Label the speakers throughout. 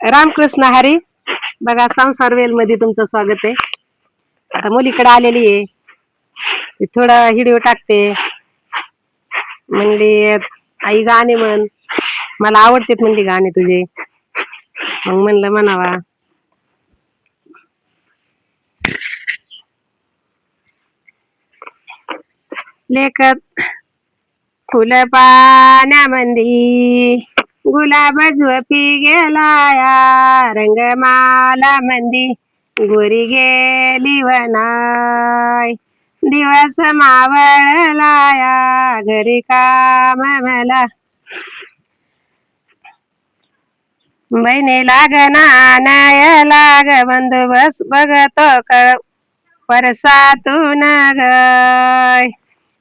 Speaker 1: रामकृष्ण हरी. बघा संसार वेल मध्ये तुमचं स्वागत आहे. आता मुलीकडे आलेली आहे, ती थोडा व्हिडिओ टाकते. म्हणली आई गाणे म्हण, मला आवडतेत म्हणली गाणे तुझे. मग म्हणलं म्हणावा. लेखक फुल पाण्यामंदी गुलाब झोपी गेलाया, रंगमाला मंदी गोरी गेली वनाय. दिवस मावळलाया घरी काम मला, बहिणी लागना नाय लाग बंदोबस बघतो परसातून गय.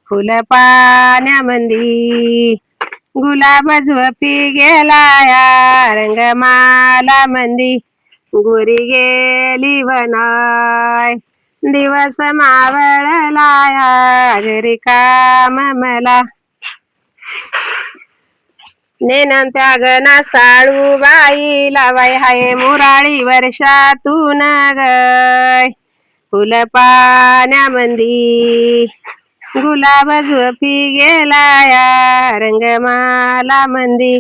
Speaker 1: फुल पाण्यामंदी गुलाब झोपी गेलाया, रंगमाला मंदी गोरी गेली वनाय. दिवस मावळलाया घरी काम मला, नेनन त्यागना साळू बाई लावाय हाय मुराळी वर्षातून गय. फुल पाण्यामंदी गुलाब झोपी गेलाया, रंगमाला मंदी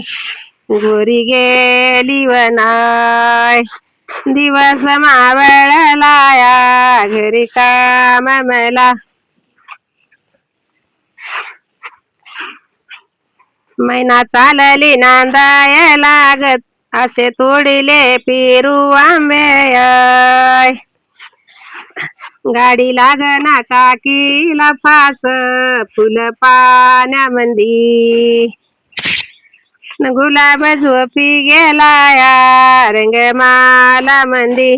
Speaker 1: गोरी गेली वनाय. दिवस मावळलाया घरी काम मला, मैना चालली नांदाय लागत असे तोडिले पेरू आंबे. गाडी लागना काकीला फास फुल पाण्यामंदी गुलाब झोपी गेलाया, रंगमाला मंदी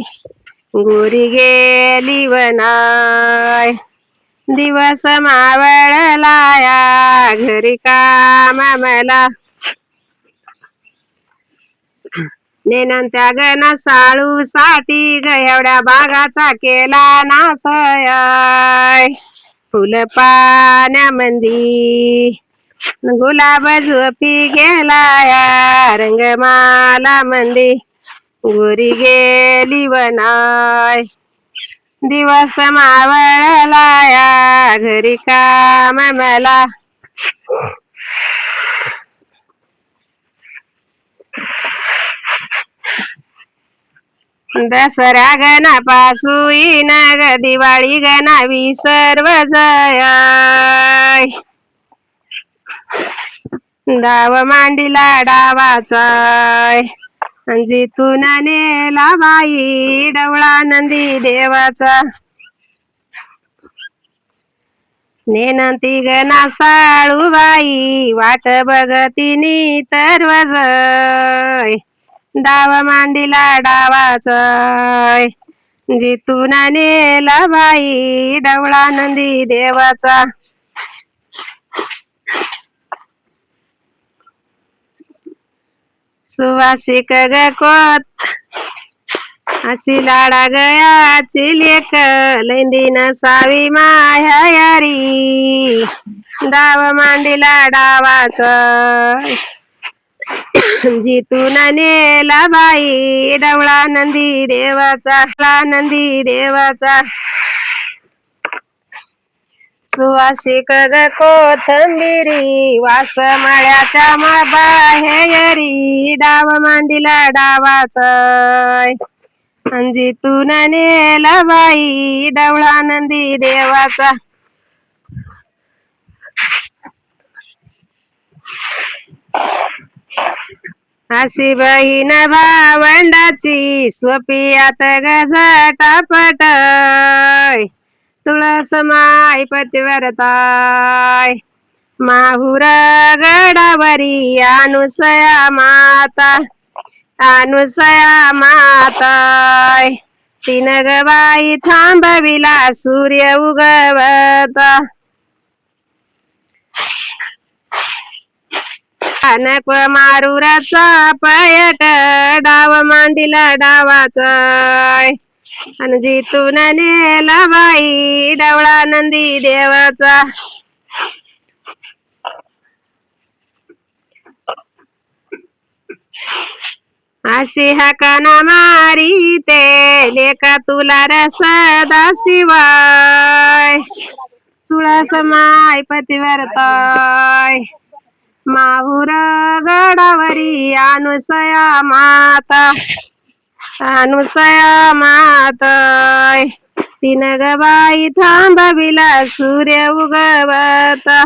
Speaker 1: गोरी गेली वनाय. दिवस मावळलाया घरी काम मला, नेनन त्यागना साळू साठी ग एवढ्या बागाचा केला नासय. फुल पाण्यामंदी गुलाब झोपी गेलाया, रंगमाला मंदी गोरी गेली वनाय. दिवस मावळलाया घरी काम मला, दसऱ्या गणा पासून ग दिवाळी गणावी सर्व जय. डाव मांडीला डावाचाय, जिथून नेला बाई डवळा नंदी देवाचा. नेनंती गणा साळू बाई वाट बघतीनी तरवजय. डाव मांडीला डावाचाय, जिथून नेला बाई डवळा नंदी देवाचा. सुवासिक ग कोत अशी लाडा गयाची लेक, लैंदीन सावी मायारी. डाव मांडीला डावाचाय, जिथून नेला बाई डवळा नंदी देवाचा. नंदी देवाचा सुवासिक ग कोथंबिरी वास मळ्याच्या बाहेरी. डाव मांडीला डावाचाय, जिथून नेला बाई डवळा नंदी देवाचा. अशी बहीण भावंडाची स्वपियात गझटापट, तुळस माय पतिव्रताय. माहुर गडावरी अनुसया माता, अनुसया माताय. तीन ग बाई थांबविला सूर्य उगवता, अनक मारुराचा पयट. डाव मांडीला डावाचाय, आणि जिथून नेला बाई डवळा नंदी देवाचा. अशी हाकाना मारी ते लेका तुला रे सदा शिवाय तुळा समाय पतिव्रताय माहुर गडावरी अनुसया माताय तीन गबाई थांबविला सूर्य उगवता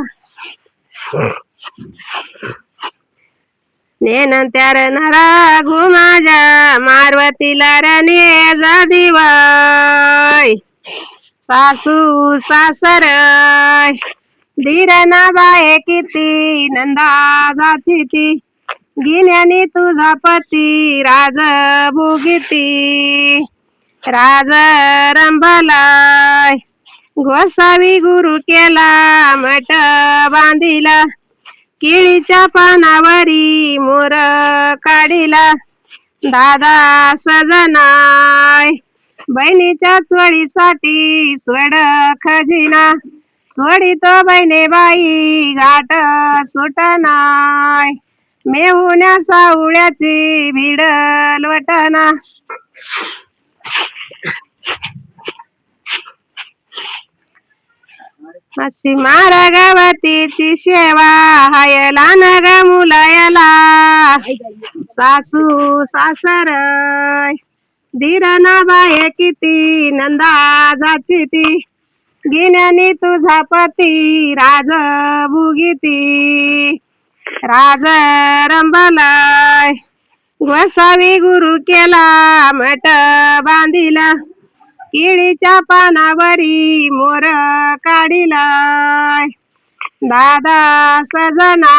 Speaker 1: नेनंत्यार नरा घुमाजा मारवतीला रणे जा दिवाय सासू सासर धीरना बाये किती नंदा जाची ती गिन्यानी तुझा पती राज भोगिती राज रंभलाय गोसावी गुरु केला मठ बांधिला केळीच्या पानावरी मोर काढिला दादा सजनाय बहिणीच्या चोळीसाठी स्वड खजिना सोडित बहिणे बाई घाट सुटनाय मेहुण्या सावळ्याची भिड लोटना अशी मारा गावातीची सेवा हायला न ग मुलायला सासू सासर धीरना बाये किती नंदा जाची ती गिन्यानी तुझा पती राज भुगिती राज रंभलाय गोसावी गुरु केला मठ बांधिला केळीच्या पानावरी मोर काढिलाय दादा सजना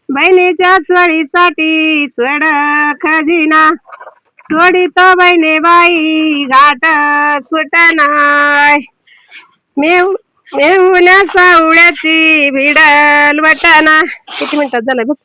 Speaker 1: बहिणीच्या चोळीसाठी स्वड खजिना सोडित बहिणे बाई घाट सुटनाय मेहुण्या सावळ्याची भिडल वटना किती मिनिटात झालं बघ